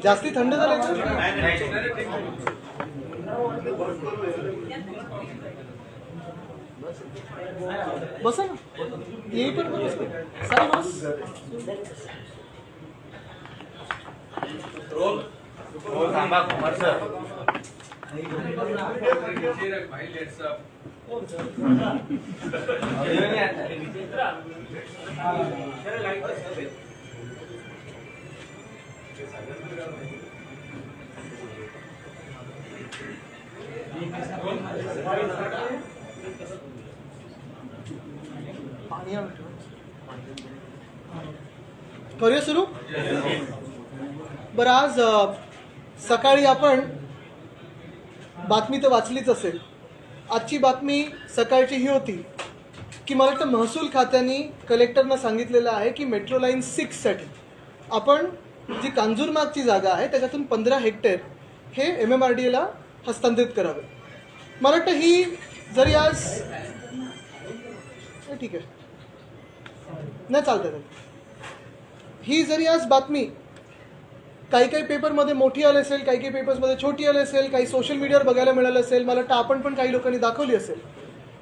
जास्ती थंड झाले का? बसा ना, येई पण बस साई बस. थांबा कुमार सर. करूया सुरू. बरं, आज सकाळी आपण बातमी तर वाचलीच असेल. आजची बातमी सकाळची ही होती की मला वाटतं महसूल खात्याने कलेक्टरना सांगितलेलं आहे की मेट्रो लाईन 6 साठी आपण जी कांजूरमार्गची जागा आहे त्याच्यातून 15 हेक्टर हे MMRDAला हस्तांतरित करावे. मला वाटतं ही जरी आज ठीक आहे नाही चालतं, ही जरी आज बातमी काही काही पेपरमध्ये मोठी आली असेल, काही काही पेपर्समध्ये छोटी आली असेल, काही सोशल मीडियावर बघायला मिळालं असेल, मला वाटतं आपण पण काही लोकांनी दाखवली असेल,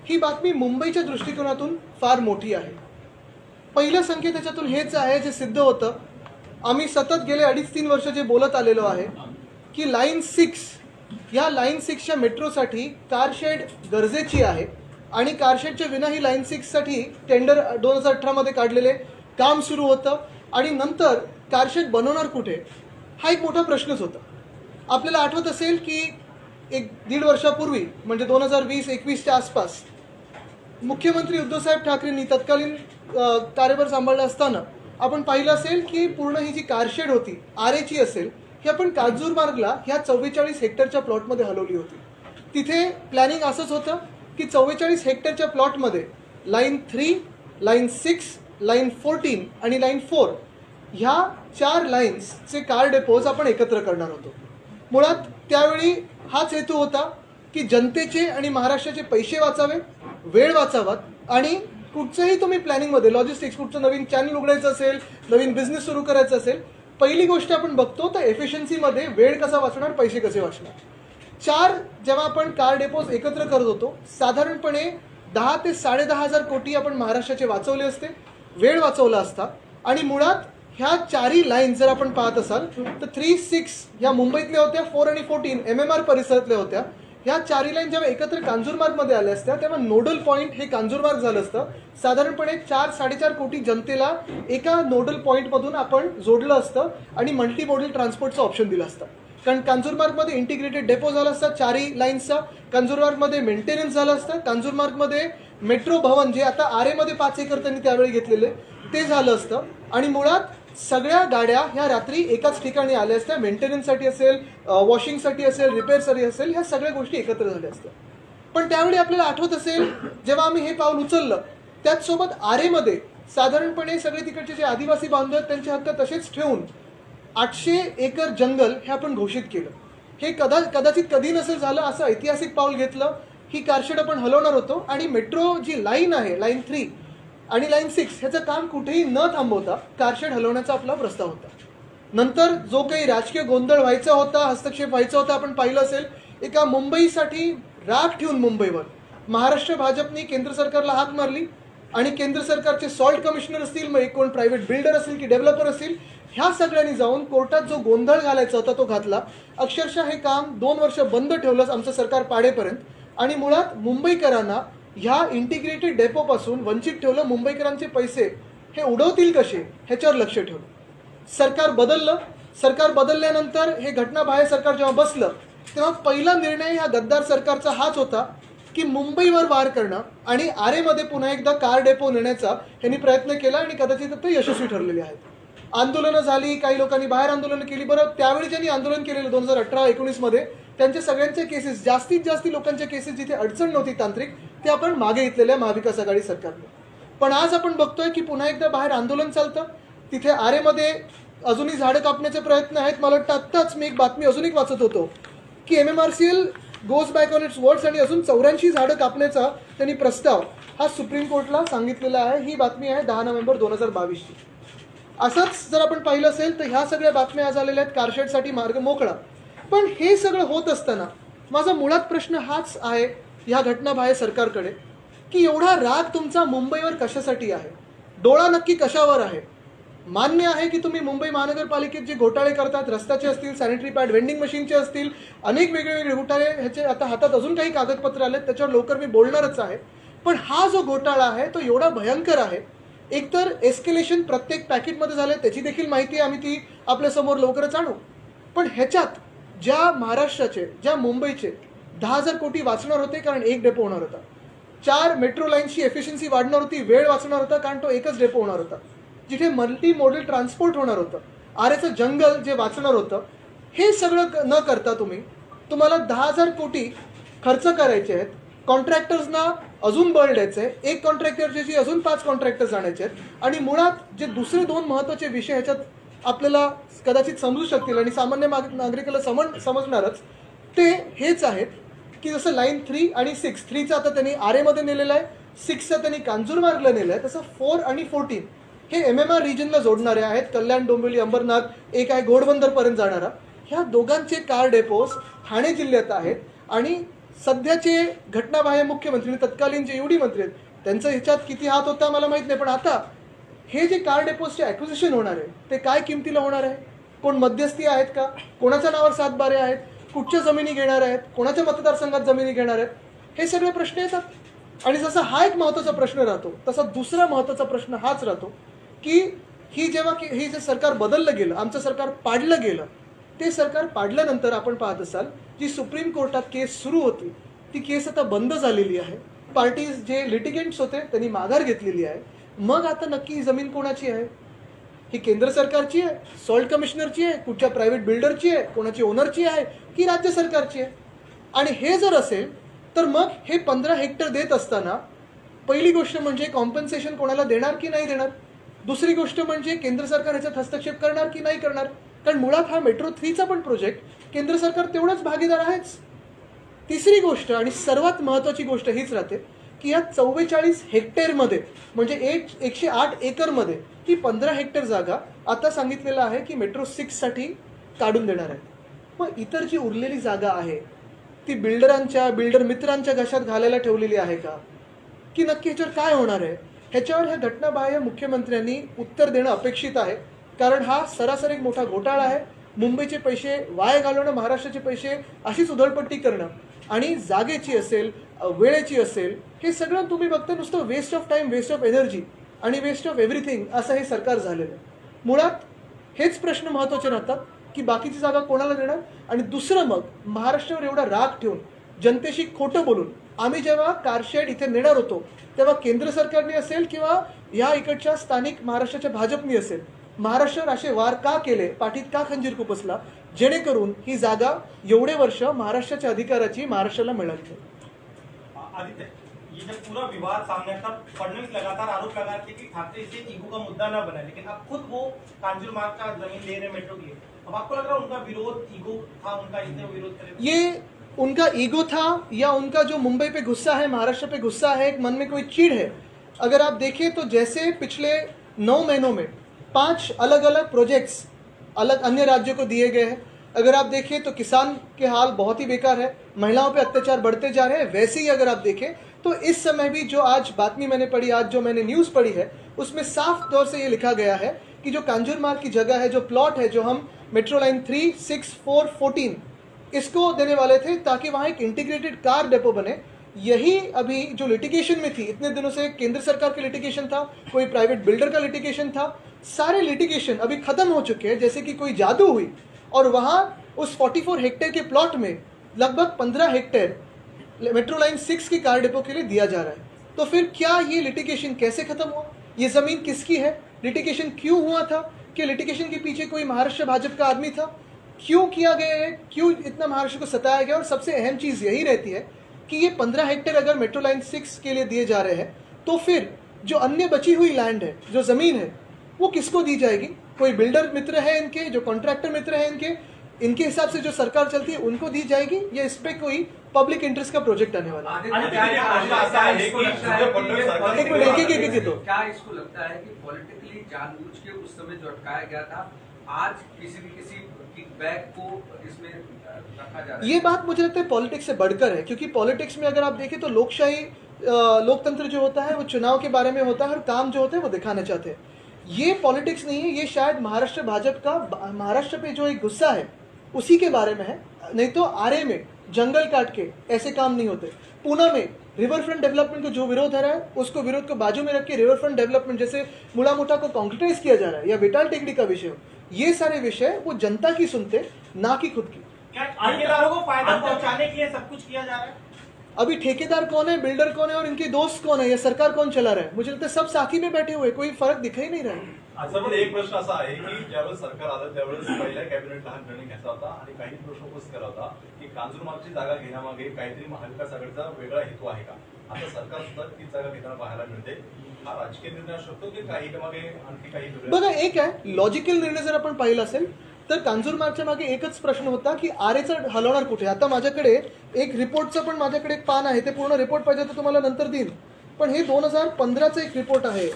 ही बातमी मुंबईच्या दृष्टिकोनातून फार मोठी आहे. पहिलं संकेत त्याच्यातून हेच आहे जे सिद्ध होतं, आम्ही सतत गेले 2.5-3 वर्ष जे बोलत आलेलो आहे की लाईन 6 या लाईन 6च्या मेट्रोसाठी कारशेड गरजेची आहे आणि कारशेडच्या विना ही लाईन 6 साठी टेंडर 2018 मध्ये काढलेले काम सुरू होतं आणि नंतर कारशेड बनवणार कुठे हा एक मोठा प्रश्नच होता. आपल्याला आठवत असेल की 1-1.5 वर्षापूर्वी म्हणजे 2020-21च्या आसपास मुख्यमंत्री उद्धवसाहेब ठाकरेंनी तत्कालीन कार्यभार सांभाळला असताना आपण पाहिलं असेल की पूर्ण ही जी कारशेड होती आरेची असेल ही आपण कांजूरमार्गला ह्या 44 हेक्टरच्या प्लॉटमध्ये हलवली होती. तिथे प्लॅनिंग असंच होतं की 44 हेक्टरच्या प्लॉटमध्ये लाईन 3, लाईन 6, लाईन 14 आणि लाईन 4 ह्या 4 लाईन्सचे कार डेपोज आपण एकत्र करणार होतो. मुळात त्यावेळी हाच हेतू होता की जनतेचे आणि महाराष्ट्राचे पैसे वाचावे, वेळ वाचावात आणि कुठचंही तुम्ही प्लॅनिंगमध्ये लॉजिस्टिक्स कुठचं नवीन चॅनल उघडायचं असेल, नवीन बिझनेस सुरू करायचं असेल, पहिली गोष्ट आपण बघतो तर एफिशियन्सीमध्ये वेळ कसा वाचणार, पैसे कसे वाचणार. 4 जेव्हा आपण कार डेपोज एकत्र करत होतो साधारणपणे 10 ते 10.5 हजार कोटी आपण महाराष्ट्राचे वाचवले असते, वेळ वाचवला असता. आणि मुळात ह्या 4ही लाईन जर आपण पाहत असाल तर 3-6 ह्या मुंबईतल्या होत्या, 4 आणि 14 MMR परिसरातल्या होत्या. ह्या 4ही लाईन जेव्हा एकत्र कांजूरमार्गमध्ये आल्या असत्या तेव्हा नोडल पॉईंट हे कांजूरमार्ग झालं असतं. साधारणपणे 4-4.5 कोटी जनतेला एका नोडल पॉईंटमधून आपण जोडलं असतं आणि मल्टी मॉडल ट्रान्सपोर्टचं ऑप्शन दिलं असतं. कारण कांजूरमार्गमध्ये इंटिग्रेटेड डेपो झाला असता 4ही लाईन्सचा, कांजूरमार्गमध्ये मेंटेनन्स झालं असतं, कांजूरमार्गमध्ये मेट्रो भवन जे आता आरेमध्ये 5 एकर त्यांनी त्यावेळी घेतलेले ते झालं असतं आणि मुळात सगळ्या गाड्या ह्या रात्री एकाच ठिकाणी आल्या असत्या. मेंटेनन्ससाठी असेल, वॉशिंगसाठी असेल, रिपेअरसाठी असेल, ह्या सगळ्या गोष्टी एकत्र झाल्या असत्या. पण त्यावेळी आपल्याला आठवत असेल जेव्हा आम्ही हे पाऊल उचललं त्याचसोबत आरेमध्ये साधारणपणे सगळे तिकडचे जे आदिवासी बांधव आहेत त्यांचे हक्क तसेच ठेवून 800 एकर जंगल हे आपण घोषित केलं. हे कदाचित कधी नसेल झालं असं ऐतिहासिक पाऊल घेतलं. ही कारशेड आपण हलवणार होतो आणि मेट्रो जी लाईन आहे लाईन 3 आणि लाईन 6 ह्याचं काम कुठेही न थांबवता कारशेड हलवण्याचा आपला प्रस्ताव होता. नंतर जो काही राजकीय गोंधळ व्हायचा होता, हस्तक्षेप व्हायचा होता, आपण पाहिलं असेल एका मुंबईसाठी राग ठेवून मुंबईवर महाराष्ट्र भाजपने केंद्र सरकारला हाक मारली आणि केंद्र सरकारचे सॉल्ट कमिशनर असतील, मग कोण प्रायव्हेट बिल्डर असेल की डेव्हलपर असतील, ह्या सगळ्यांनी जाऊन कोर्टात जो गोंधळ घालायचा होता तो घातला. अक्षरशः हे काम 2 वर्ष बंद ठेवलं आमचं सरकार पाडेपर्यंत आणि मुळात मुंबईकरांना ह्या इंटिग्रेटेड डेपोपासून वंचित ठेवलं. मुंबईकरांचे पैसे हे उडवतील कसे ह्याच्यावर लक्ष ठेवलं. सरकार बदललं. सरकार बदलल्यानंतर हे घटनाबाह्य सरकार जेव्हा बसलं तेव्हा पहिला निर्णय ह्या गद्दार सरकारचा हाच होता की मुंबईवर वार करणं आणि आरेमध्ये पुन्हा एकदा कार डेपो नेण्याचा त्यांनी प्रयत्न केला आणि कदाचित ते यशस्वी ठरलेले आहेत. आंदोलनं झाली, काही लोकांनी बाहेर आंदोलनं केली. बरं, त्यावेळी ज्यांनी आंदोलन केलेलं 2018-19 मध्ये त्यांच्या सगळ्यांच्या केसेस, जास्तीत जास्त लोकांच्या केसेस जिथे अडचण नव्हती तांत्रिक, ते आपण मागे घेतलेल्या महाविकास आघाडी सरकारने. पण आज आपण बघतोय की पुन्हा एकदा बाहेर आंदोलन चालतं. तिथे आरेमध्ये अजूनही झाडं कापण्याचे प्रयत्न आहेत. मला वाटतं आत्ताच मी एक बातमी अजून एक वाचत होतो की MMRCL goes back on it's words आणि अजून 84 झाडं कापण्याचा त्यांनी प्रस्ताव हा सुप्रीम कोर्टला सांगितलेला आहे. ही बातमी आहे 10 नोव्हेंबर 2022ची. असंच जर आपण पाहिलं असेल तर ह्या सगळ्या बातम्या आज आलेल्या आहेत, कारशेडसाठी मार्ग मोकळा. पण हे सगळं होत असताना माझा मुळात प्रश्न हाच आहे ह्या घटनाबाह्य सरकारकडे, की एवढा राग तुमचा मुंबईवर कशासाठी आहे? डोळा नक्की कशावर आहे? मान्य आहे की तुम्ही मुंबई महानगरपालिकेत जे घोटाळे करतात, रस्त्याचे असतील, सॅनिटरी पॅड वेंडिंग मशीनचे असतील, अनेक वेगवेगळे घोटाळे, ह्याचे आता हातात अजून काही कागदपत्र आलेत, त्याच्यावर लवकर मी बोलणारच आहे. पण हा जो घोटाळा आहे तो एवढा भयंकर आहे. एकतर एस्केलेशन प्रत्येक पॅकेटमध्ये झालं, त्याची देखील माहिती आहे, आम्ही ती आपल्यासमोर लवकरच आणू. पण ह्याच्यात ज्या महाराष्ट्राचे, ज्या मुंबईचे 10,000 कोटी वाचणार होते कारण एक डेपो होणार होता, 4 मेट्रो लाईन्सची एफिशियन्सी वाढणार होती, वेळ वाचणार होता कारण तो एकच डेपो होणार होता, जिथे मल्टी मॉडेल ट्रान्सपोर्ट होणार होतं, आरेचं जंगल जे वाचणार होतं, हे सगळं न करता तुम्हाला 10,000 कोटी खर्च करायचे आहेत, कॉन्ट्रॅक्टर्सना अजून बळ द्यायचे, एक कॉन्ट्रॅक्टरचे अजून 5 कॉन्ट्रॅक्टर्स आणायचे आहेत. आणि मुळात जे दुसरे 2 महत्त्वाचे विषय ह्याच्यात आपल्याला कदाचित समजू शकतील आणि सामान्य नागरिकाला समजणारच, ते हेच आहेत की जसं लाईन 3 आणि 6, 3चा आता त्यांनी आरेमध्ये नेलेलं आहे, 6चा त्यांनी कांजूरमार्गला नेलं आहे, तसं 4 आणि 14 हे MMR रिजनला जोडणारे आहेत. कल्याण, डोंबिवली, अंबरनाथ, एक आहे घोडबंदरपर्यंत जाणारा. ह्या दोघांचे कार डेपोज ठाणे जिल्ह्यात आहेत. आणि सध्याचे घटनाबाह्य मुख्यमंत्री, तत्कालीन जे UD मंत्री आहेत, त्यांचा ह्याच्यात किती हात होता मला माहीत नाही. पण आता हे जे कार डेपोजचे ॲक्विजिशन होणार आहे ते काय किमतीला होणार आहे? कोण मध्यस्थी आहेत का? कोणाच्या नावावर 7 आहेत? कुठच्या जमिनी घेणार आहेत? कोणाच्या मतदारसंघात जमिनी घेणार आहेत? हे सगळे प्रश्न येतात. आणि जसा हा एक महत्त्वाचा प्रश्न राहतो, तसा दुसरा महत्त्वाचा प्रश्न हाच राहतो की ही जे सरकार बदललं गेलं, आमचं सरकार पाडलं गेलं, ते सरकार पाडल्यानंतर आपण पाहत असाल जी सुप्रीम कोर्टात केस सुरू होती ती केस आता बंद झालेली आहे. पार्टीज जे लिटिगेंट्स होते त्यांनी माघार घेतलेली आहे. मग आता नक्की ही जमीन कोणाची आहे? ही केंद्र सरकारची आहे, सॉल्ट कमिशनरची आहे, कुठच्या प्रायव्हेट बिल्डरची आहे, कोणाची ओनरची आहे, की राज्य सरकारची आहे? आणि हे जर असेल तर मग हे 15 हेक्टर देत असताना पहिली गोष्ट म्हणजे कॉम्पन्सेशन कोणाला देणार की नाही देणार? दुसरी गोष्ट म्हणजे केंद्र सरकार ह्याच्यात हस्तक्षेप करणार की नाही करणार? कारण मुळात हा मेट्रो 3चा पण प्रोजेक्ट केंद्र सरकार तेवढंच भागीदार आहेच. तिसरी गोष्ट आणि सर्वात महत्त्वाची गोष्ट हीच राहते की या 44 हेक्टरमध्ये म्हणजे 108 एकरमध्ये ही 15 हेक्टर जागा आता सांगितलेलं आहे की मेट्रो 6साठी काढून देणार आहे. मग इतर जी उरलेली जागा आहे ती बिल्डर मित्रांच्या घशात घालायला ठेवलेली आहे का? की नक्की ह्याच्यावर काय होणार आहे? ह्याच्यावर ह्या घटनाबाह्य मुख्यमंत्र्यांनी उत्तर देणं अपेक्षित आहे. कारण हा सरासरी एक मोठा घोटाळा आहे. मुंबईचे पैसे वाया घालवणं, महाराष्ट्राचे पैसे अशीच उधळपट्टी करणं आणि जागेची असेल, वेळेची असेल, हे सगळं तुम्ही बघता नुसतं waste of time, waste of energy आणि वेस्ट ऑफ एव्हरीथिंग असं हे सरकार झालेलं आहे. मुळात हेच प्रश्न महत्त्वाचे राहतात की बाकीची जागा कोणाला देणार? आणि दुसरं मग महाराष्ट्रावर एवढा राग ठेवून, जनतेशी खोटं बोलून आम्ही जेव्हा कारशेड इथे नेणार होतो तेव्हा केंद्र सरकारने असेल किंवा या इकडच्या स्थानिक महाराष्ट्राच्या भाजपनी असेल, महाराष्ट्रावर असे वार का केले, पाठीत का खंजीर खुपसला, जेणेकरून ही जागा एवढे वर्ष महाराष्ट्राच्या अधिकाराची महाराष्ट्राला मिळाली. आदित्य, ये जब पूरा विवाद सामने था, फडणवीस लगातार आरोप लगा रहे थे कि ठाकरे इसे ईगो का मुद्दा न बनाए, लेकिन अब खुद वो कांजूर मार्ग का जमीन ले रहे मेट्रो के लिए. अब आपको लग रहा है उनका विरोध ईगो था, उनका इसने विरोध करे? ये उनका ईगो था या उनका जो मुंबई पे गुस्सा है, महाराष्ट्र पे गुस्सा है, एक मन में कोई चिढ़ है? अगर आप देखें तो जैसे पिछले 9 महीनों में 5 अलग अलग प्रोजेक्ट्स अलग अन्य राज्यों को दिए गए हैं. अगर आप देखें तो किसान के हाल बहुत ही बेकार है, महिलाओं पे अत्याचार बढ़ते जा रहे हैं. वैसे ही अगर आप देखें तो इस समय भी जो आज बातमी मैंने पढ़ी, आज जो मैंने न्यूज़ पढ़ी है, उसमें साफ तौर से ये लिखा गया है कि जो कांजूरमार्ग की जगह है, जो प्लॉट है, जो हम मेट्रो लाइन 3, 6, 4, 14 इसको देने वाले थे ताकि वहाँ एक इंटीग्रेटेड कार डेपो बने. यही अभी जो लिटिगेशन में थी, इतने दिनों से केंद्र सरकार का लिटिगेशन था, कोई प्राइवेट बिल्डर का लिटिगेशन था, सारे लिटिगेशन अभी खत्म हो चुके हैं जैसे कि कोई जादू हुई. और वहाँ उस 44 हेक्टेयर के प्लॉट में लगभग 15 हेक्टेयर मेट्रो लाइन 6 की कार डिपो के लिए दिया जा रहा है. तो फिर क्या ये लिटिगेशन कैसे खत्म हुआ? ये ज़मीन किसकी है? लिटिगेशन क्यों हुआ था? कि लिटिगेशन के पीछे कोई महाराष्ट्र भाजपा का आदमी था? क्यों किया गया है? क्यों इतना महाराष्ट्र को सताया गया? और सबसे अहम चीज़ यही रहती है कि ये 15 हेक्टेयर अगर मेट्रो लाइन 6 के लिए दिए जा रहे हैं तो फिर जो अन्य बची हुई लैंड है, जो ज़मीन है, वो किसको दी जाएगी? कोई बिल्डर मित्र है इनके, जो कॉन्ट्रैक्टर मित्र है इनके हिसाब से जो सरकार चलती है उनको दी जाएगी, या इस पर कोई पब्लिक इंटरेस्ट का प्रोजेक्ट आने वाला है। एक मिनट, एक येतो। क्या इसको लगता है कि पॉलिटिकली जानबूझ के उस समय जो अटकाया गया था, आज किसी किकबैक को इसमें रखा जा रहा है? ये बात मुझे लगता है पॉलिटिक्स से बढ़कर है, क्योंकि पॉलिटिक्स में अगर आप देखें तो लोकशाही लोकतंत्र जो होता है वो चुनाव के बारे में होता है और काम जो होता है वो दिखाना चाहते हैं। ये पॉलिटिक्स नहीं है, ये शायद महाराष्ट्र भाजपा का महाराष्ट्र पे जो एक गुस्सा है उसी के बारे में है। नहीं तो आरए में जंगल काट के ऐसे काम नहीं होते। पूना में रिवर फ्रंट डेवलपमेंट को जो विरोध है उसको विरोध को बाजू में रख के रिवर फ्रंट डेवलपमेंट जैसे मुड़ा मोटा को कॉन्क्रिटाइज किया जा रहा है, या विटाल टेकड़ी का विषय हो, ये सारे विषय वो जनता की सुनते ना कि खुद की। क्या ठेकेदारों को फायदा पहुंचाने के लिए सब कुछ किया जा रहा है? अभी ठेकेदार कौन है, बिल्डर कौन है और इनके दोस्त कौन है, या सरकार कौन चला रहा है, मुझे लगता है सब साथी में बैठे हुए, कोई फरक दिखाई नाही रहा है। असं पण एक प्रश्न असा आहे की ज्यावेळेस सरकार आलं त्यावेळेस पहिल्या कॅबिनेट लहान निर्णय घ्यायचा होता आणि काही प्रश्न उपस्थित केला होता की कांजूरमार्गची जागा घेण्यामागे काहीतरी महाविकास आघाडीचा वेगळा हेतू आहे का? आता सरकार सुद्धा ती जागा घेताना पाहायला मिळते। हा राजकीय निर्णय असू शकतो की काही मागे आणखी काही बघा, एक आहे लॉजिकल निर्णय जर आपण पाहिला असेल तर कांजूरमार्गच्या मागे एकच प्रश्न होता की आरेचं हलवणार कुठे। आता माझ्याकडे एक रिपोर्टचं पण माझ्याकडे एक पान आहे, ते पूर्ण रिपोर्ट पाहिजे तर तुम्हाला नंतर देईन, पण हे 2015चं एक रिपोर्ट आहे,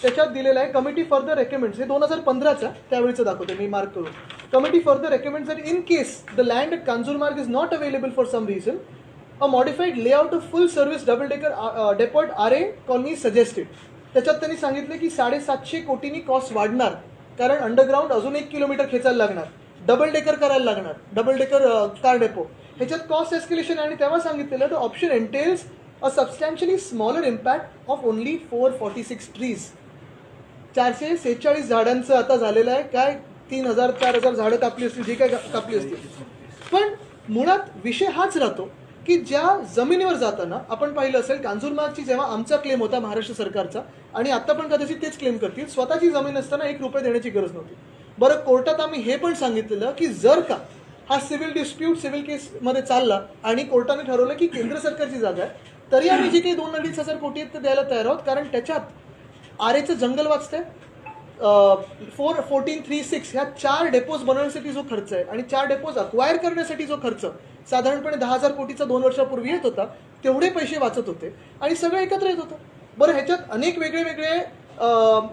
त्याच्यात दिलेलं आहे कमिटी फर्दर रेकमेंड्स, हे 2015चा त्यावेळीचं दाखवते मी मार्क करून। Committee further recommends that in case the land at Kanjurmarg is not available for some reason a modified layout of full service double decker depot Aarey colony suggested. त्याच्यात त्यांनी सांगितलं की 750 कोटींनी कॉस्ट वाढणार, कारण अंडरग्राऊंड अजून 1 किलोमीटर खेचायला लागणार, डबल डेकर करायला लागणार, डबल डेकर कार डेपो, ह्याच्यात कॉस्ट एस्केलेशन आहे। आणि तेव्हा सांगितलेलं the option एंटेल्स a substantially smaller impact of only 446 trees. 446 झाडांचं आता झालेलं आहे काय, 3000-4000 झाडं कापली असतील, जे काय कापली असतील। पण मुळात विषय हाच राहतो की ज्या जमिनीवर जाताना आपण पाहिलं असेल कांजूरमार्गची जेव्हा आमचा क्लेम होता महाराष्ट्र सरकारचा, आणि आता पण कदाचित तेच क्लेम करतील, स्वतःची जमीन असताना 1 रुपया देण्याची गरज नव्हती। बरं, कोर्टात आम्ही हे पण सांगितलेलं की जर का हा सिव्हिल डिस्प्यूट सिव्हिल केसमध्ये चालला आणि कोर्टाने ठरवलं की केंद्र सरकारची जागा आहे, तरी आम्ही जे काही 2-2.5 हजार कोटी आहेत ते द्यायला तयार आहोत, कारण त्याच्यात आरेचं जंगल वाचतंय, 1436 ह्या 4 डेपोज बनवण्यासाठी जो खर्च आहे आणि 4 डेपोज अक्वायर करण्यासाठी जो खर्च साधारणपणे 10,000 कोटीचा 2 वर्षापूर्वी येत होता, तेवढे पैसे वाचत होते आणि सगळं एकत्र येत होतं। बरं, ह्याच्यात अनेक वेगळे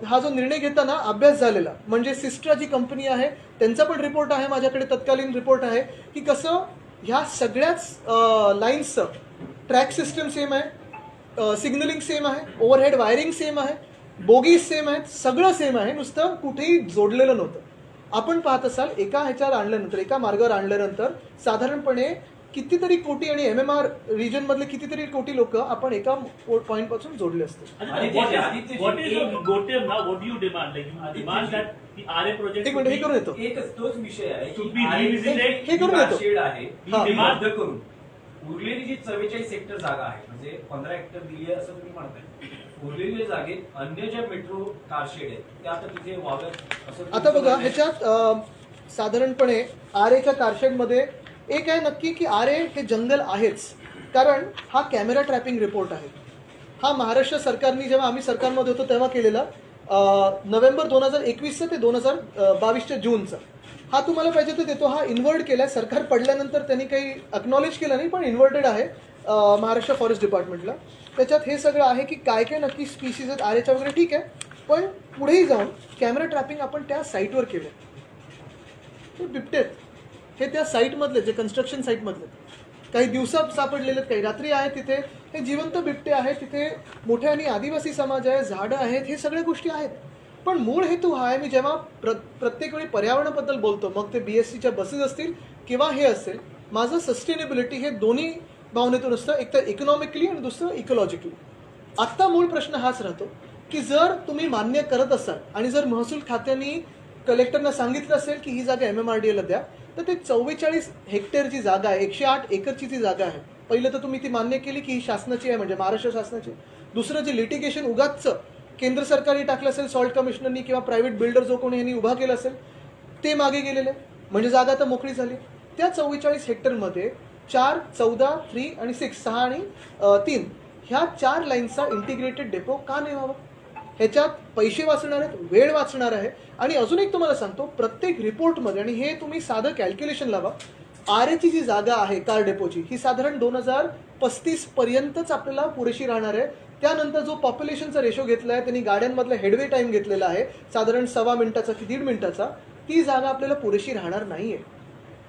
हा जो निर्णय घेताना अभ्यास झालेला, म्हणजे सिस्ट्रा जी कंपनी आहे त्यांचा पण रिपोर्ट आहे माझ्याकडे, तत्कालीन रिपोर्ट आहे की कसं ह्या सगळ्याच लाईन्सचं ट्रॅक सिस्टम सेम आहे, सिग्नलिंग सेम आहे, ओव्हरहेड वायरिंग सेम आहे, बोगीज सेम आहेत, सगळं सेम आहे, नुसतं कुठेही जोडलेलं नव्हतं। आपण पाहत असाल एका ह्याच्यावर आणल्यानंतर, एका मार्गावर आणल्यानंतर साधारणपणे कितीतरी कोटी आणि एमएमआर रिजन मधले कितीतरी कोटी लोक आपण एका पॉइंट पासून जोडले असते। एक मिनिट, हे करून येतो, एकच तोच विषय आहे की हे करून येतो, शेड आहे ही रद्द करून उरलेली जी 44 हेक्टर जागा आहे, म्हणजे 15 हेक्टर दिली आहे असं तुम्ही म्हणताय, उरलेल्या जागेत अन्य ज्या मेट्रो कारशेड आहेत त्या आता तिथे व्हाव्यात असं। आता बघा, ह्याच्यात साधारणपणे आरेच्या कारशेडमध्ये एक आहे नक्की की आरे हे जंगल आहेच, कारण हा कॅमेरा ट्रॅपिंग रिपोर्ट आहे। हा महाराष्ट्र सरकारने जेव्हा आम्ही सरकारमध्ये होतो तेव्हा केलेला, नोव्हेंबर 2021 ते 2022 जूनचा। हा तुम्हाला पाहिजे तर देतो, हा इन्व्हर्ट केलाय, सरकार पडल्यानंतर त्यांनी काही अक्नॉलेज केलं नाही, पण इन्व्हर्टेड आहे महाराष्ट्र फॉरेस्ट डिपार्टमेंटला। त्याच्यात हे सगळं आहे की काय काय नक्की स्पीसीज आहेत आरेच्या वगैरे, ठीक आहे, पण पुढेही जाऊन कॅमेरा ट्रॅपिंग आपण त्या साईटवर केलं, ते बिबटेत हे त्या साईटमधले, जे कन्स्ट्रक्शन साईटमधले, काही दिवसात सापडलेले, काही रात्री आहेत तिथे, हे जिवंत बिबटे आहेत तिथे, मोठ्या आणि आदिवासी समाज आहे, झाडं आहेत, हे सगळ्या गोष्टी आहेत। पण मूळ हेतू हा आहे, मी जेव्हा प्रत्येक वेळी पर्यावरणाबद्दल बोलतो, मग ते BSCच्या बसेस असतील किंवा हे असेल, माझं सस्टेनेबिलिटी हे दोन्ही भावनेतून असतं, एक तर इकॉनॉमिकली आणि दुसरं इकोलॉजिकली। आत्ता मूळ प्रश्न हाच राहतो की जर तुम्ही मान्य करत असाल आणि जर महसूल खात्याने कलेक्टरना सांगितलं असेल की ही जागा MMRDAला द्या, तर ते 44 हेक्टरची जागा आहे, 108 एकरची ती जागा आहे। पहिलं तर तुम्ही ती मान्य केली की ही शासनाची आहे, म्हणजे महाराष्ट्र शासनाची। दुसरं, जे लिटिगेशन उगाचचं केंद्र सरकारने टाकलं असेल, सॉल्ट कमिशनरनी किंवा प्रायव्हेट बिल्डर जो कोणी यांनी उभा केला असेल, ते मागे गेलेले, म्हणजे जागा तर मोकळी झाली। त्या 44 हेक्टरमध्ये 4, 14, 3 आणि 6, 6 आणि 3 ह्या 4 लाईन्सचा इंटिग्रेटेड डेपो का नाही व्हावा? ह्याच्यात पैसे वाचणार आहेत, वेळ वाचणार आहे। आणि अजून एक तुम्हाला सांगतो, प्रत्येक रिपोर्टमध्ये, आणि हे तुम्ही साधं कॅल्क्युलेशन लावा, आरेची जी जागा आहे कार डेपोची ही साधारण 2035 पर्यंतच आपल्याला पुरेशी राहणार आहे. त्यानंतर जो पॉप्युलेशनचा रेशो घेतला आहे त्यांनी गाड्यांमधला हेडवे टाइम घेतलेला आहे साधारण 1.25 मिनिटाचा की 1.5 मिनिटाचा. ती जागा आपल्याला पुरेशी राहणार नाहीये.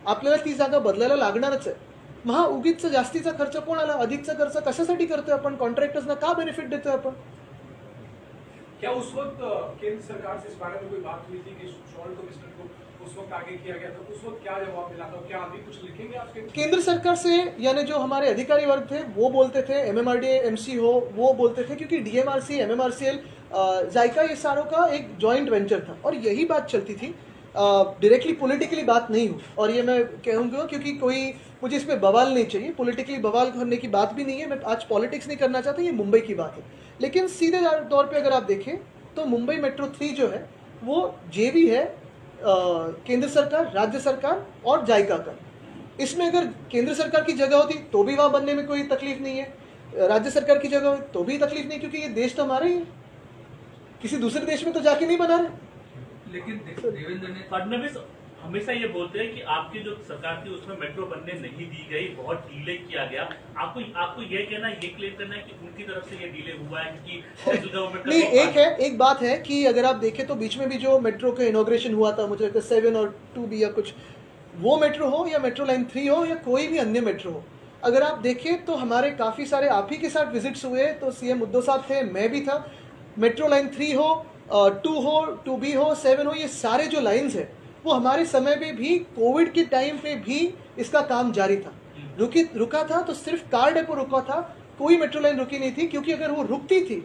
आपल्याला ती जागा बदलायला लागणारच आहे. मग हा उगीच जास्तीचा खर्च कोणाला, अधिकचा खर्च कशासाठी करतोय आपण, कॉन्ट्रॅक्टर्सना का बेनिफिट देतोय आपण? क्या उस वक्त केंद्र सरकार से इस बारे में कोई बात हुई थी कि शॉर्ट कमिश्नर को उस वक्त आगे किया गया था, उस वक्त क्या जवाब मिला था? क्या अभी कुछ लिखेंगे आपके? केंद्र सरकार से यानी जो हमारे अधिकारी वर्ग थे वो बोलते थे, एमएमआरडीए एमसी हो वो बोलते थे, क्योंकि डीएमआरसी एमएमआरसीएल जायका ये सारों का एक जॉइंट वेंचर था और यही बात चलती थी. डायरेक्टली पॉलिटिकली बात नहीं हुई और ये मैं कहूँगा क्योंकि कोई मुझे इस पर बवाल नहीं चाहिए, पॉलिटिकली बवाल करने की बात भी नहीं है. मैं आज पॉलिटिक्स नहीं करना चाहता, ये मुंबई की बात है. लेकिन सीधे तौर पे अगर आप देखें तो मुंबई मेट्रो 3 जो है वो जेवी है केंद्र सरकार, राज्य सरकार और जायका का. इसमें अगर केंद्र सरकार की जगह होती तो भी वहाँ बनने में कोई तकलीफ नहीं है, राज्य सरकार की जगह हो तो भी तकलीफ नहीं, क्योंकि ये देश तो हमारा ही है, किसी दूसरे देश में तो जाके नहीं बना रहे. लेकिन देवेंद्र ने फडणवीस हमेशा ये बोलते हैं कि आपकी जो सरकार थी उसमें मेट्रो बनने नहीं दी गई, बहुत डिले किया गया. आपको ये कहना, ये क्लेम करना है कि उनकी तरफ से ये डिले हुआ है क्योंकि सेंट्रल गवर्नमेंट नहीं, एक बात है कि अगर आप देखें तो बीच में भी जो मेट्रो का इनॉग्रेशन हुआ था, मुझे लगता है 7 और 2B या कुछ, वो मेट्रो हो या मेट्रो लाइन 3 हो या कोई भी अन्य मेट्रो हो, अगर आप देखें तो हमारे काफ़ी सारे आप ही के साथ विजिट्स हुए. तो सीएम उद्धव साहब थे, मैं भी था. मेट्रो लाइन 3 हो, 2 हो, 2B हो, 7 हो, ये सारे जो लाइन्स है वो हमारे समय में भी, कोविड के टाइम पे भी इसका काम जारी था. रुका था तो सिर्फ कार डेपो रुका था, कोई मेट्रो लाइन रुकी नहीं थी, क्योंकि अगर वो रुकती थी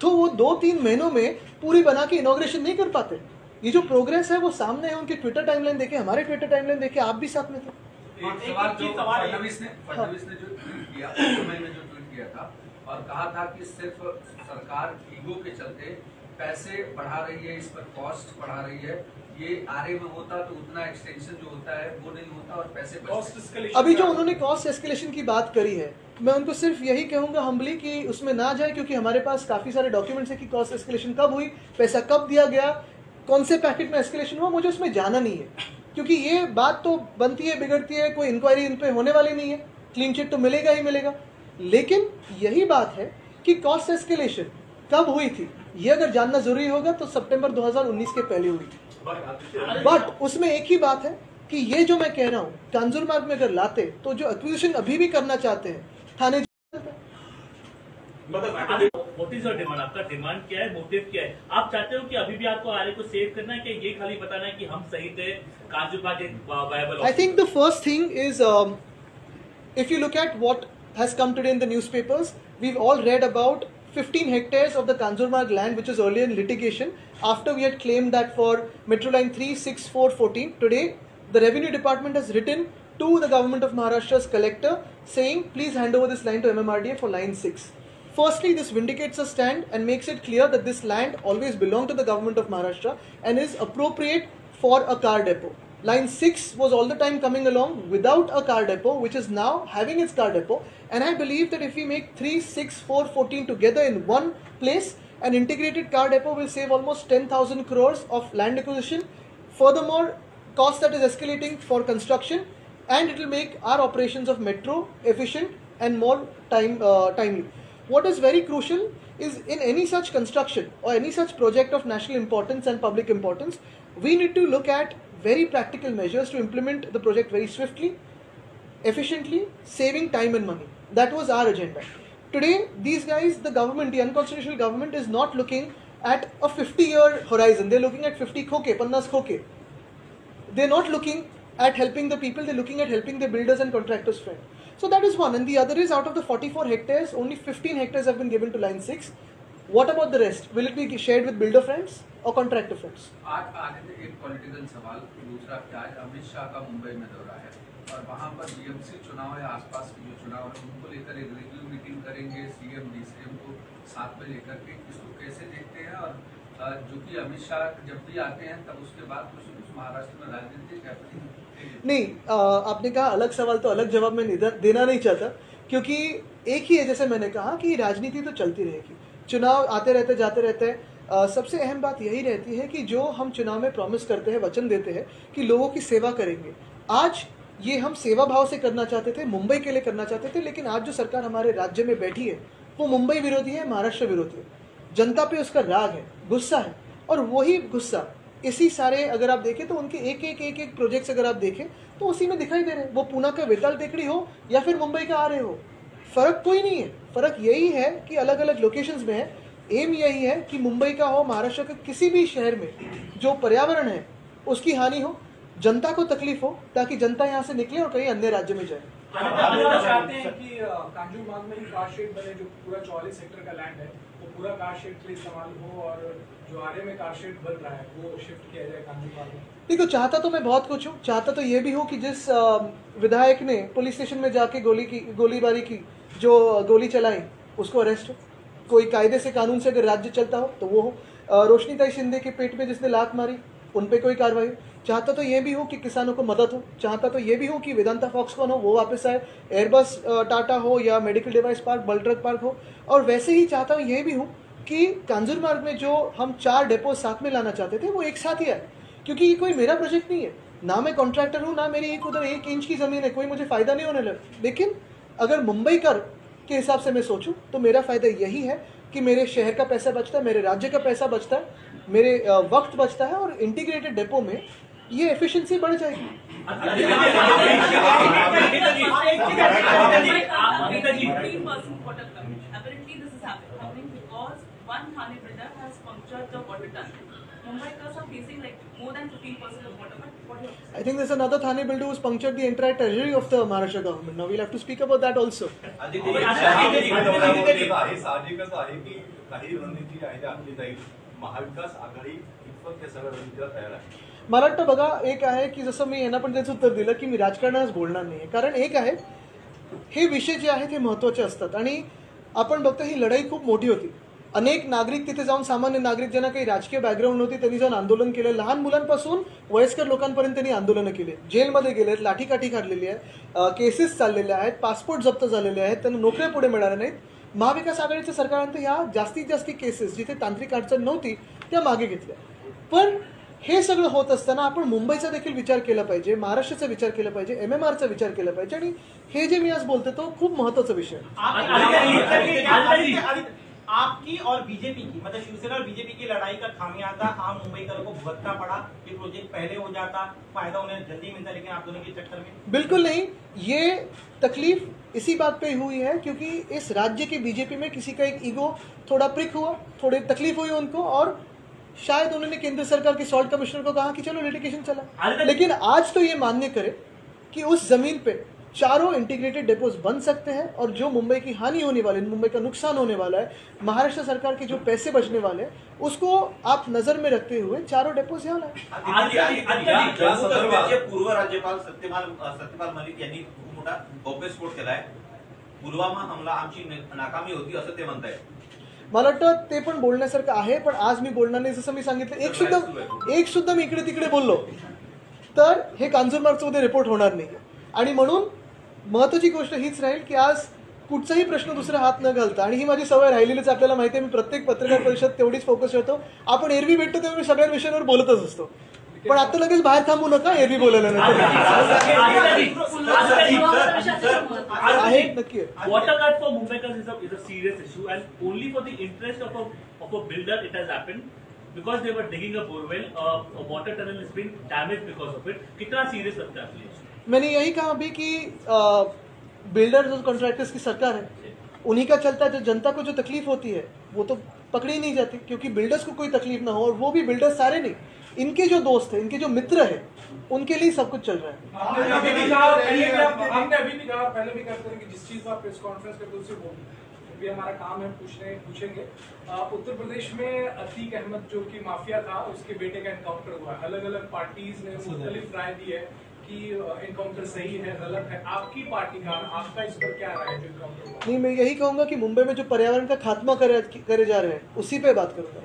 तो वो 2-3 महीनों में पूरी बना के इनॉग्रेशन नहीं कर पाते. ये जो प्रोग्रेस है वो सामने है, उनके ट्विटर टाइमलाइन देखे, हमारे ट्विटर टाइमलाइन देखे, आप भी साथ में थे. एक सवाल जो फडणवीस ने जो ट्वीट किया, उस समय में जो ट्वीट किया था और कहा था कि सिर्फ सरकार ईगो के चलते पैसे बढ़ा रही है, इस पर कॉस्ट बढ़ा रही है. ये आरए में होता तो उतना एक्सटेंशन जो होता है वो नहीं होता और पैसे कॉस्ट एस्केलेशन. अभी जो उन्होंने कॉस्ट एस्केलेशन की बात करी है, मैं उनको सिर्फ यही कहूंगा हम्बली कि उसमें ना जाए, क्योंकि हमारे पास काफ़ी सारे डॉक्यूमेंट्स है कि कॉस्ट एस्केलेशन कब हुई, पैसा कब दिया गया, कौन से पैकेट में एस्केलेशन हुआ. मुझे उसमें जाना नहीं है, क्योंकि ये बात तो बनती है बिगड़ती है, कोई इंक्वायरी इन पर होने वाली नहीं है, क्लीन चिट तो मिलेगा ही मिलेगा. लेकिन यही बात है कि कॉस्ट एस्केलेशन कब हुई थी, ये अगर जानना जरूरी होगा तो सितंबर 2019 के पहले हुई थी. बट उसमें एक ही बात है कि ये जो मैं कह रहा हूँ, कांजूरमार्ग में अगर लाते तो जो एक्विजिशन अभी भी करना चाहते हैं थाने. What is your demand? आपका डिमांड क्या है, मोटिव क्या है? आप चाहते हो कि अभी भी आपको आरए को सेव करना है कि ये खाली बताना है कि हम सही थे, कांजूरमार्ग एक viable? I think the first thing is, if you look at what has come today in the newspapers, we've all read about 15 hectares of the Kanjurmarg land which was earlier in litigation after we had claimed that for Metro Line 3, 6, 4, 14. Today, the Revenue Department has written to the Government of Maharashtra's collector saying, please hand over this line to MMRDA for Line 6. Firstly, this vindicates a stand and makes it clear that this land always belonged to the Government of Maharashtra and is appropriate for a car depot. Line 6 was all the time coming along without a car depot, which is now having its car depot. And I believe that if we make 3, 6, 4, 14 together in one place, an integrated car depot will save almost 10,000 crores of land acquisition. Furthermore, cost that is escalating for construction, and it will make our operations of metro efficient and more timely. What is very crucial is in any such construction or any such project of national importance and public importance, we need to look at very practical measures to implement the project very swiftly, efficiently, saving time and money. That was our agenda. Today, these guys, the government, the unconstitutional government is not looking at a 50-year horizon. They're looking at 50 khoke, 50 khoke. They're not looking at helping the people, they're looking at helping the builders and contractors friend. So that is one. And the other is, out of the 44 hectares, only 15 hectares have been given to line 6. What about the rest? Will it be shared with builder friends or contractor friends? आज एक political सवाल, दूसरा कि आज अमित शाह का मुंबई में दौरा है और वहाँ पर बीएमसी चुनाव है, आसपास के जो चुनाव है उनको लेकर एक रिव्यू मीटिंग करेंगे, सीएम डीसीएम को साथ में लेकर के. इसको कैसे देखते हैं? और जो कि अमित शाह जब भी आते हैं तब उसके बाद कुछ महाराष्ट्र में राजनीतिक हैपनिंग नहीं, आपने कहा अलग सवाल तो अलग जवाब मैं देना नहीं चाहता, क्योंकि एक ही है, जैसे मैंने कहा कि राजनीति तो चलती रहेगी, चुनाव आते रहते जाते रहते हैं. सबसे अहम बात यही रहती है कि जो हम चुनाव में प्रॉमिस करते हैं, वचन देते हैं कि लोगों की सेवा करेंगे. आज ये हम सेवा भाव से करना चाहते थे, मुंबई के लिए करना चाहते थे, लेकिन आज जो सरकार हमारे राज्य में बैठी है वो मुंबई विरोधी है, महाराष्ट्र विरोधी है। जनता पे उसका राग है, गुस्सा है, और वही गुस्सा इसी सारे अगर आप देखें तो उनके एक प्रोजेक्ट्स अगर आप देखें तो उसी में दिखाई दे रहे हैं। वो पूना का वेताल टेकड़ी हो या फिर मुंबई का आ रहे हो, फर्क कोई नहीं है। फर्क यही है कि अलग अलग लोकेशंस में है। एम यही है कि मुंबई का हो, महाराष्ट्र के किसी भी शहर में जो पर्यावरण है उसकी हानि हो, जनता को तकलीफ हो, ताकि जनता यहाँ से निकले और कहीं अन्य राज्य में जाए। चाहते हैं कि कांजूरमार्ग में ही कार शेड बने, जो पूरा 44 हेक्टेयर का लैंड है वो पूरा कार शेड के लिए इस्तेमाल हो, और जो आरे में कार शेड बन रहा है वो शिफ्ट किया जाए कांजूरमार्ग में। देखो, चाहता तो मैं बहुत कुछ हूँ। चाहता तो ये भी हूँ कि जिस विधायक ने पुलिस स्टेशन में जाके गोलीबारी की, जो गोली चलाई, उसको अरेस्ट हो। कोई कायदे से कानून से अगर राज्य चलता हो तो वो हो। रोशनीताई शिंदे के पेट में जिसने लात मारी, उन पे कोई कार्रवाई हो। चाहता तो ये भी हो कि किसानों को मदद हो। चाहता तो ये भी हो कि वेदांता फॉक्सकॉन हो वो वापस आए, एयरबस टाटा हो या medical device park, bulk drug park हो। और वैसे ही चाहता हूँ ये भी हूँ कि कांजूरमार्ग में जो हम 4 डेपो साथ में लाना चाहते थे वो एक साथ ही आए, क्योंकि ये कोई मेरा प्रोजेक्ट नहीं है। ना मैं कॉन्ट्रैक्टर हूँ, ना मेरी एक उधर 1 इंच की ज़मीन है, कोई मुझे फ़ायदा नहीं होने लगा। लेकिन अगर मुंबई कर के हिसाब से मैं सोचूं तो मेरा फ़ायदा यही है कि मेरे शहर का पैसा बचता है, मेरे राज्य का पैसा बचता है, मेरे वक्त बचता है, और इंटीग्रेटेड डेपो में ये एफिशिएंसी बढ़ जाएगी। I think there's another Thane builder who's punctured the entire treasury of the Maharashtra government. Now we'll have to speak about that also. साहजिकच आहे की काही रणनीती आहे त्या आखली जाईल. महाविकास आघाडी इतपत त्या सगळ्या रणनीतीला तयार आहे. मला वाटतं बघा, एक आहे की जसं मी यांना पण त्याचं उत्तर दिलं की मी राजकारणास बोलणार नाही. कारण एक आहे, हे विषय जे आहेत हे महत्त्वाचे असतात आणि आपण बघतो ही लढाई खूप मोठी होती. अनेक नागरिक तिथे जाऊन, सामान्य नागरिक ज्यांना काही राजकीय बॅकग्राऊंड नव्हती, त्यांनी जाऊन आंदोलन केलं. लहान मुलांपासून वयस्कर लोकांपर्यंत त्यांनी आंदोलनं केली. जेलमध्ये गेलेत, लाठीकाठी काढलेली आहे, केसेस चाललेल्या आहेत, पासपोर्ट जप्त झालेले आहेत, त्यांना नोकऱ्या पुढे मिळाल्या नाहीत. महाविकास आघाडीचं सरकारनं ह्या जास्तीत जास्त केसेस जिथे तांत्रिक अडचण नव्हती त्या मागे घेतल्या. पण हे सगळं होत असताना आपण मुंबईचा देखील विचार केला पाहिजे, महाराष्ट्राचा विचार केला पाहिजे, MMRचा विचार केला पाहिजे. आणि हे जे मी आज बोलते तो खूप महत्त्वाचा विषय आहे. आपकी और बीजेपी की, मतलब शिवसेना और बीजेपी की लड़ाई का खामियाजा आम मुंबईकर को भुगतना पड़ा. ये प्रोजेक्ट पहले हो जाता, फायदा उन्हें जल्दी मिलता, लेकिन आप दोनों के चक्कर में बिल्कुल नहीं. ये तकलीफ इसी बात पे हुई है क्योंकि इस राज्य की बीजेपी में किसी का एक ईगो थोड़ा प्रिक हुआ, थोड़ी तकलीफ हुई उनको, और शायद उन्होंने केंद्र सरकार के सॉल्ट कमिश्नर को कहा कि चलो लिटिगेशन चला. लेकिन आज तो ये मान्य करे कि उस जमीन पे चारों इंटीग्रेटेड डेपोज बन सकते हैं, और जो मुंबई की हानि होने वाली, मुंबई का नुकसान होने वाला है, महाराष्ट्र सरकार के जो पैसे बचने वाले हैं, उसको आप नजर में रखते हुए चारों डेपोज यहाँ लाए. पूर्व राज्यपाल सत्यपाल मलिक यांनी खूप मोठा गौप्यस्फोट केलाय. पुलवामा हमला आमची नाकामी होती असं ते म्हणतायत. मला वाटतं ते पण बोलण्यासारखं आहे, पण आज मी बोलणार नाही. जसं मी सांगितलं, एक सुद्धा मी इकडे तिकडे बोललो तर हे कांजूरमार्गचं उद्या रिपोर्ट होणार नाही. आणि म्हणून महत्त्वाची गोष्ट हीच राहील की आज कुठचाही प्रश्न दुसरा हात न घालता, आणि ही माझी सवय राहिलेलीच आपल्याला माहिती आहे, मी प्रत्येक पत्रकार परिषद तेवढीच फोकस ठेवतो. आपण एरवी भेटतो तेव्हा मी सगळ्या विषयांवर बोलतच असतो, पण आता लगेच बाहेर थांबू नका एरवी बोलायला. आहे नक्की. Water cut for Mumbaikars is a serious issue, and only for the interest of a builder it has happened, because they were digging a borewell. A water tunnel has been damaged because of it. कितना serious लगता है आपके लिए? मैंने यही कहा अभी कि builders और कॉन्ट्रैक्टर्स की सरकार है, उन्हीं का चलता है. जो जनता को जो तकलीफ होती है वो तो पकड़ी नहीं जाती, क्योंकि बिल्डर्स को कोई तकलीफ ना हो, और वो भी बिल्डर्स सारे नहीं, इनके जो दोस्त हैं, इनके जो मित्र हैं, उनके लिए सब कुछ चल रहा है. हमने अभी भी कहा, पहले भी कहते हैं कि जिस चीज पर प्रेस कॉन्फ्रेंस करते उससे बोलिए, भी हमारा काम है पूछेंगे. उत्तर प्रदेश में अतीक अहमद जो कि माफिया था, उसके बेटे का एनकाउंटर हुआ. अलग अलग पार्टीज ने मुख्तलिफ राय दी है कि एनकाउंटर सही है, गलत है. आपकी पार्टी का, आपका इस पर क्या राय है जो एनकाउंटर हुआ? नहीं, मैं यही कहूंगा कि मुंबई में जो पर्यावरण का खात्मा करे जा रहे हैं उसी पे बात करूंगा.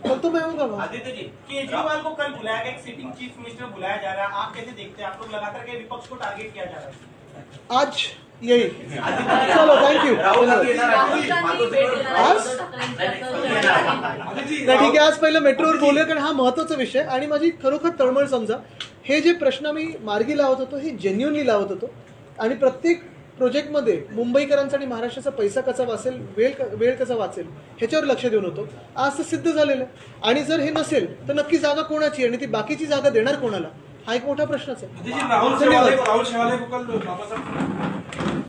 कल तो मैं आऊंगा वहाँ. आदित्य जी, केजरीवाल को कल बुलाया गया, एक सिटिंग चीफ मिनिस्टर बुलाया जा रहा है. आप कैसे देखते हैं? आप लोग लगातार के विपक्ष को टारगेट किया जा रहा है. आज येईल. चलो थँक्यू. राहुल गांधी येणार आहे. आज नाही ठीक आहे, आज पहिलं मेट्रोवर बोलूया कारण हा महत्वाचा विषय. आणि माझी खरोखर तळमळ समजा, हे जे प्रश्न मी मार्गी लावत होतो हे जेन्युअनली लावत होतो. आणि प्रत्येक प्रोजेक्टमध्ये मुंबईकरांचा आणि महाराष्ट्राचा पैसा कसा वाचेल, वेळ कसा वाचेल ह्याच्यावर लक्ष देऊन होतो. आज तर सिद्ध झालेलं आहे. आणि जर हे नसेल तर नक्की जागा कोणाची आणि ती बाकीची जागा देणार कोणाला, हा एक मोठा प्रश्नच आहे. राहुल शेवाले को कल बाबा साहब